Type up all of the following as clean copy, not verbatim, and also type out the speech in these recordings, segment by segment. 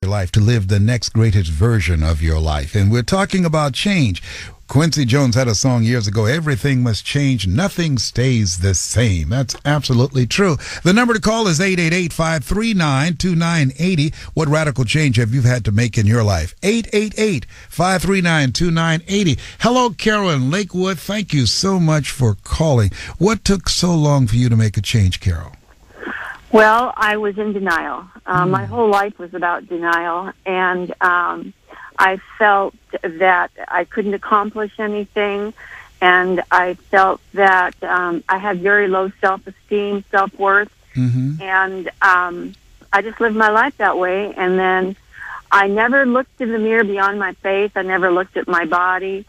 life, to live the next greatest version of your life. And we're talking about change. Quincy Jones had a song years ago, everything must change, nothing stays the same. That's absolutely true. The number to call is 888-539-2980. What radical change have you had to make in your life? 888-539-2980. Hello, Carol in Lakewood. Thank you so much for calling. What took so long for you to make a change, Carol? Well, I was in denial. My whole life was about denial, and I felt that I couldn't accomplish anything, and I felt that I had very low self-esteem, self-worth, and I just lived my life that way. And then I never looked in the mirror beyond my face. I never looked at my body.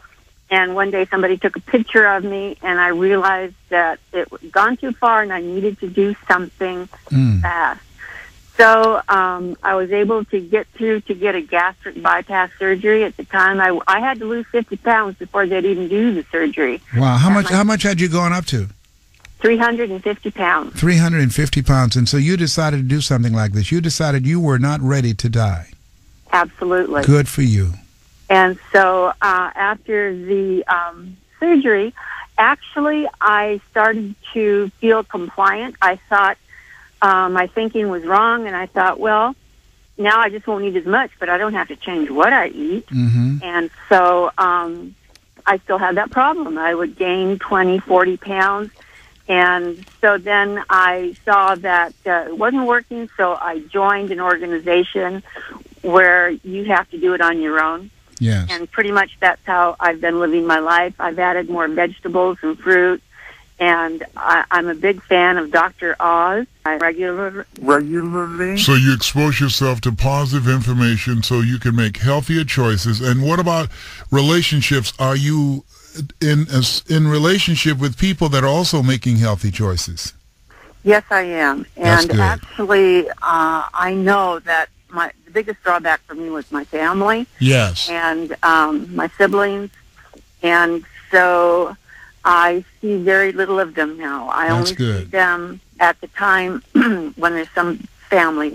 And one day somebody took a picture of me, and I realized that it had gone too far and I needed to do something fast. So I was able to get a gastric bypass surgery. At the time, I had to lose 50 pounds before they'd even do the surgery. Wow. How much had you gone up to? 350 pounds. 350 pounds. And so you decided to do something like this. You decided you were not ready to die. Absolutely. Good for you. And so after the surgery, actually, I started to feel compliant. I thought my thinking was wrong, and I thought, well, now I just won't eat as much, but I don't have to change what I eat. And so I still had that problem. I would gain 20, 40 pounds. And so then I saw that it wasn't working, so I joined an organization where you have to do it on your own. Yes. And pretty much that's how I've been living my life. I've added more vegetables and fruit, and I'm a big fan of Dr. Oz. I regularly. So you expose yourself to positive information so you can make healthier choices. And what about relationships? Are you in relationship with people that are also making healthy choices? Yes, I am. That's And good. actually, I know that the biggest drawback for me was my family. Yes. And my siblings. And so I see very little of them now. I That's only good. see them at the time when there's some family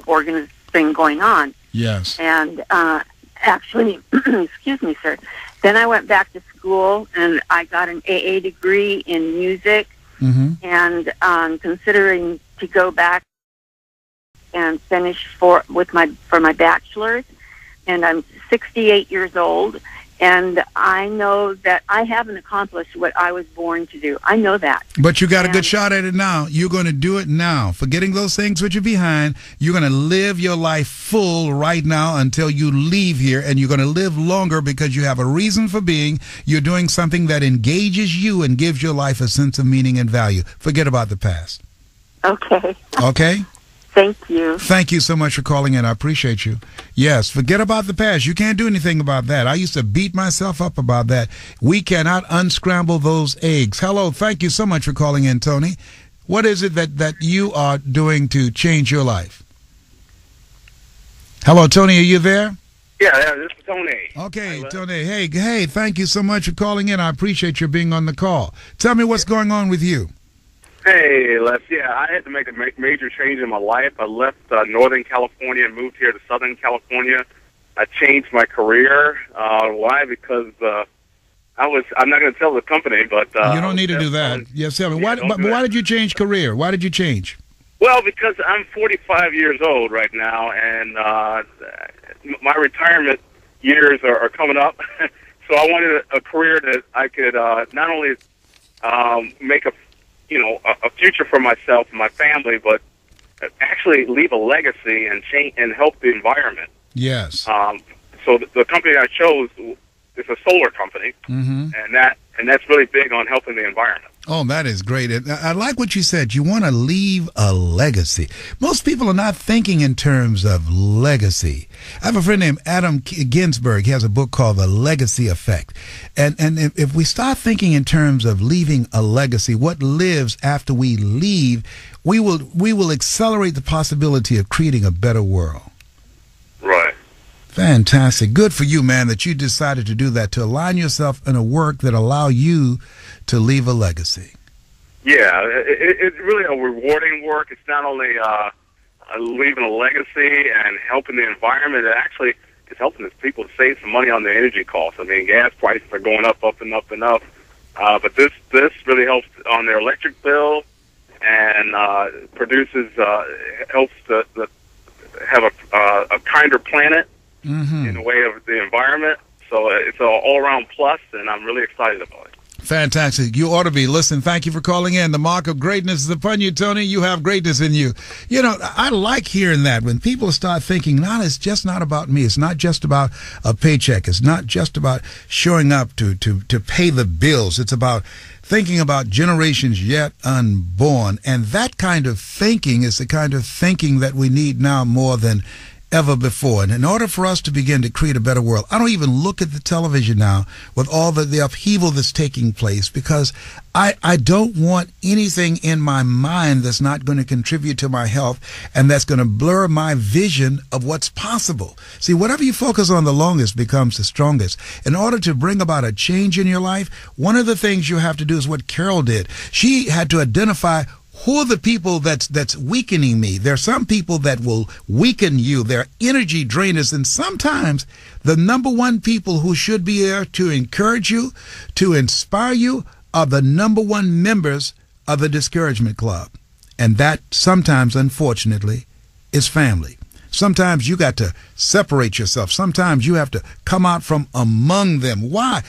thing going on. Yes. And actually, excuse me, sir, then I went back to school and I got an AA degree in music, and considering to go back and finish for my bachelor's, and I'm 68 years old, and I know that I haven't accomplished what I was born to do. I know that. But you got a good shot at it now. You're going to do it now. Forgetting those things which are behind, you're going to live your life full right now until you leave here, and you're going to live longer because you have a reason for being. You're doing something that engages you and gives your life a sense of meaning and value. Forget about the past. Okay. Okay? Thank you. Thank you so much for calling in. I appreciate you. Yes, forget about the past. You can't do anything about that. I used to beat myself up about that. We cannot unscramble those eggs. Hello, thank you so much for calling in, Tony. What is it that you are doing to change your life? Hello, Tony, are you there? Yeah, this is Tony. Okay, Tony. Hey, thank you so much for calling in. I appreciate you being on the call. Tell me what's going on with you. Hey, Les. Yeah, I had to make a major change in my life. I left Northern California and moved here to Southern California. I changed my career. Why? Because I'm not going to tell the company, but you don't need to do that. Yes, tell me. Why did you change career? Why did you change? Well, because I'm 45 years old right now, and my retirement years are coming up. So I wanted a career that I could not only make a future for myself and my family, but actually leave a legacy and change and help the environment. Yes. So the company I chose is a solar company, and that's really big on helping the environment. Oh, that is great. I like what you said. You want to leave a legacy. Most people are not thinking in terms of legacy. I have a friend named Adam Ginsberg. He has a book called The Legacy Effect. And if we start thinking in terms of leaving a legacy, what lives after we leave, we will accelerate the possibility of creating a better world. Right. Fantastic. Good for you, man, that you decided to do that, to align yourself in a work that allow you to leave a legacy. Yeah, it's really a rewarding work. It's not only leaving a legacy and helping the environment. It actually is helping people to save some money on their energy costs. I mean, gas prices are going up and up and up. But this really helps on their electric bill and helps to have a kinder planet in the way of the environment. So it's an all-around plus, and I'm really excited about it. Fantastic. You ought to be. Listen, thank you for calling in. The mark of greatness is upon you, Tony. You have greatness in you. You know, I like hearing that when people start thinking, it's just not about me. It's not just about a paycheck. It's not just about showing up to pay the bills. It's about thinking about generations yet unborn. And that kind of thinking is the kind of thinking that we need now more than ever before. And in order for us to begin to create a better world, I don't even look at the television now with all the upheaval that's taking place, because I don't want anything in my mind that's not going to contribute to my health and that's going to blur my vision of what's possible. See, whatever you focus on the longest becomes the strongest. In order to bring about a change in your life, one of the things you have to do is what Carol did. She had to identify who are the people that's weakening me. There are some people that will weaken you. They're energy drainers. And sometimes the number one people who should be there to encourage you, to inspire you, are the number one members of the discouragement club. And that sometimes, unfortunately, is family. Sometimes you got to separate yourself. Sometimes you have to come out from among them. Why?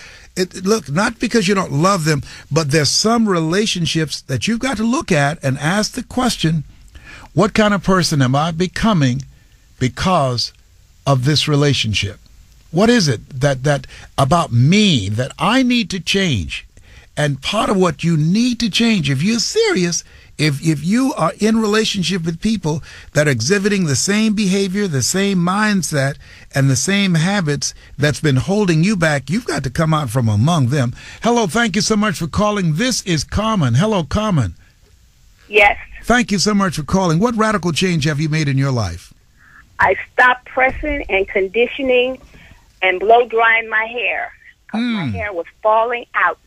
Look, not because you don't love them, but there's some relationships that you've got to look at and ask the question, what kind of person am I becoming because of this relationship? What is it that about me that I need to change? And part of what you need to change, if you're serious, if you are in relationship with people that are exhibiting the same behavior, the same mindset, and the same habits that's been holding you back, you've got to come out from among them. Hello, thank you so much for calling. This is Carmen. Hello, Carmen. Yes. Thank you so much for calling. What radical change have you made in your life? I stopped pressing and conditioning and blow drying my hair. My hair was falling out.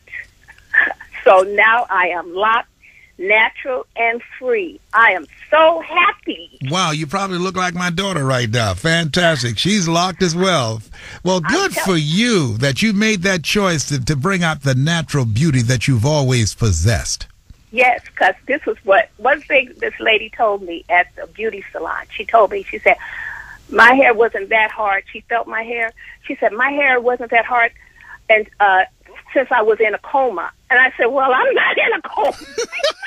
So now I am locked, natural, and free. I am so happy. Wow, you probably look like my daughter right now. Fantastic. She's locked as well. Well, good for you that you made that choice to bring out the natural beauty that you've always possessed. Yes, because this was one thing this lady told me at the beauty salon. She told me, she said, my hair wasn't that hard. She felt my hair. She said, my hair wasn't that hard. And since I was in a coma. And I said, well, I'm not in a coma.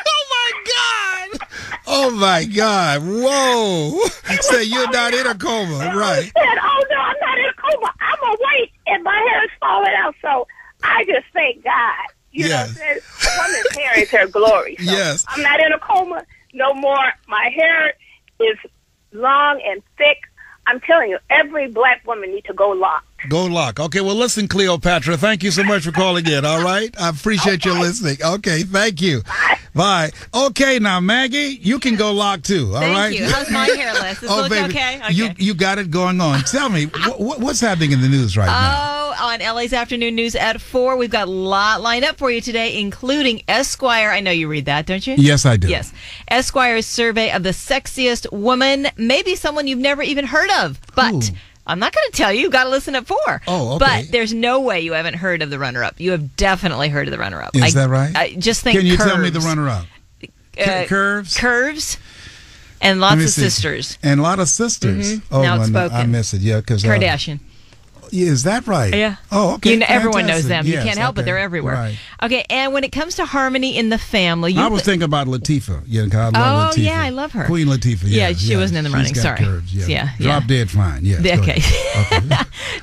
Oh, my God. Oh, my God. Whoa. So you're not in a coma, right? I said, oh, no, I'm not in a coma. I'm awake, and my hair is falling out. So I just thank God. You know what I'm saying? A woman's hair is her glory. So yes. I'm not in a coma no more. My hair is long and thick. I'm telling you, every black woman needs to go locked. Go lock. Okay, well, listen, Cleopatra, thank you so much for calling in, all right? I appreciate you listening. Okay, thank you. Bye. Okay, now, Maggie, you can go lock too, all right? Thank you. How's my hair list? Does it look baby, okay? You got it going on. Tell me, what's happening in the news right now? On LA's Afternoon News at 4, we've got a lot lined up for you today, including Esquire. I know you read that, don't you? Yes, I do. Yes. Esquire's survey of the sexiest woman, maybe someone you've never even heard of, but... Ooh. I'm not going to tell you. You've got to listen at 4. Oh, okay. But there's no way you haven't heard of the runner-up. You have definitely heard of the runner-up. Is that right? I just think Can you curves. tell me the runner-up? Curves? Curves. And lots of sisters. And a lot of sisters. Mm-hmm. Now it's spoken. I miss it, yeah. Kardashian. Is that right? Yeah. Oh, okay. Everyone knows them. Yes, you can't help it. They're everywhere. Right. Okay, and when it comes to harmony in the family... I was thinking about Latifah. Yeah, I love Latifah. Yeah, I love her. Queen Latifah, yeah. She wasn't in the running, She's got sorry. Curves, yeah. Drop dead fine, yes. Okay.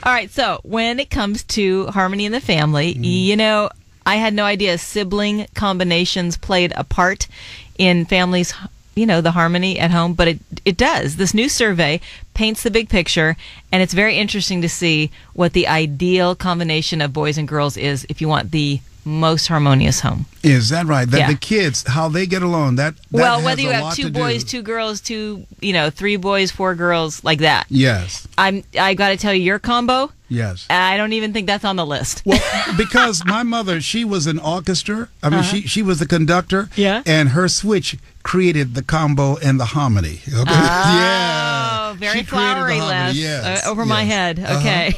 All right, so when it comes to harmony in the family, you know, I had no idea sibling combinations played a part in families' the harmony at home, but it does. This new survey paints the big picture, and it's very interesting to see what the ideal combination of boys and girls is if you want the most harmonious home. Is that right? That the kids, how they get along, that well, has whether you a have lot 2 to boys, do. 2 girls, 3 boys, 4 girls, like that. Yes. I got to tell you, your combo, Yes. I don't even think that's on the list. Well, because my mother, she was an orchestra. I mean, she was the conductor. Yeah. And her switch created the combo and the harmony. Okay. Oh, very She created the flowery, harmony, Les. yes, Over my head. Okay.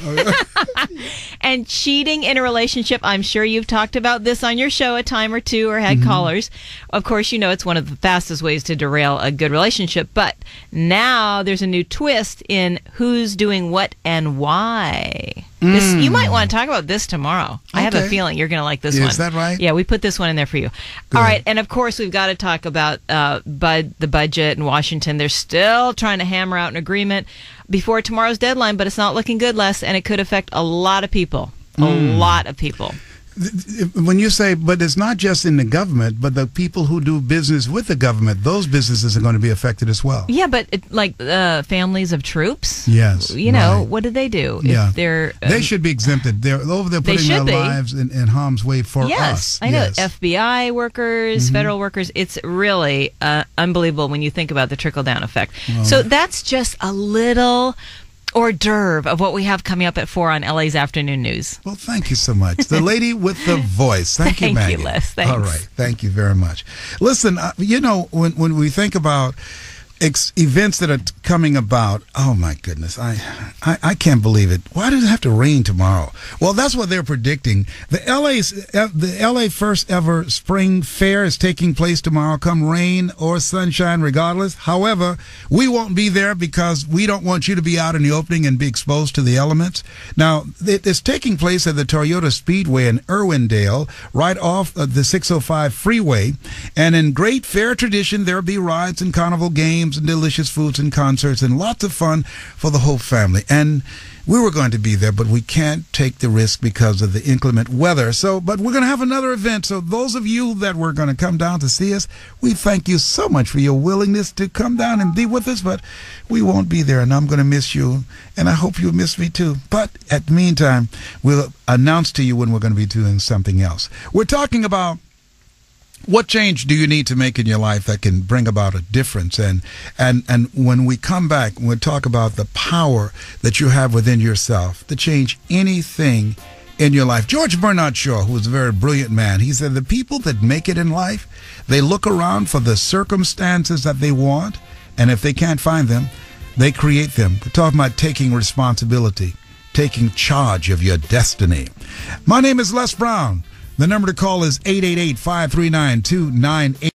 And cheating in a relationship, I'm sure you've talked about this on your show a time or two or had callers. Of course, you know it's one of the fastest ways to derail a good relationship. But now there's a new twist in who's doing what and why. This, you might want to talk about this tomorrow. I have a Okay. feeling you're going to like this one. Is that right? Yeah, we put this one in there for you. Good. All right, and of course we've got to talk about the budget in Washington. They're still trying to hammer out an agreement before tomorrow's deadline, but it's not looking good, Les, and it could affect a lot of people. A lot of people. When you say, but it's not just in the government, but the people who do business with the government, those businesses are going to be affected as well. Yeah, but like families of troops. Yes, You know, right. what do they do? Yeah. If they're They should be exempted. They're putting should their be. lives in harm's way for yes, us. I know. Yes. FBI workers, federal workers. It's really unbelievable when you think about the trickle-down effect. So that's just a little hors d'oeuvre of what we have coming up at 4 on LA's Afternoon News. Well, thank you so much. The lady with the voice. Thank you, Thank Maggie. you, Les. Thanks. All right. Thank you very much. Listen, you know, when we think about events that are coming about, oh my goodness, I can't believe it. Why does it have to rain tomorrow? Well, that's what they're predicting. The LA first ever spring fair is taking place tomorrow, come rain or sunshine regardless. However, we won't be there because we don't want you to be out in the opening and be exposed to the elements. Now, it's taking place at the Toyota Speedway in Irwindale, right off the 605 freeway. And in great fair tradition, there'll be rides and carnival games and delicious foods and concerts and lots of fun for the whole family. And we were going to be there, but we can't take the risk because of the inclement weather. But we're going to have another event. So those of you that were going to come down to see us, we thank you so much for your willingness to come down and be with us, but we won't be there, and I'm going to miss you, and I hope you'll miss me too. But at the meantime, we'll announce to you when we're going to be doing something else. We're talking about what change do you need to make in your life that can bring about a difference? And when we come back, we'll talk about the power that you have within yourself to change anything in your life. George Bernard Shaw, who was a very brilliant man, he said the people that make it in life, they look around for the circumstances that they want, and if they can't find them, they create them. We're talking about taking responsibility, taking charge of your destiny. My name is Les Brown. The number to call is 888-539-2988.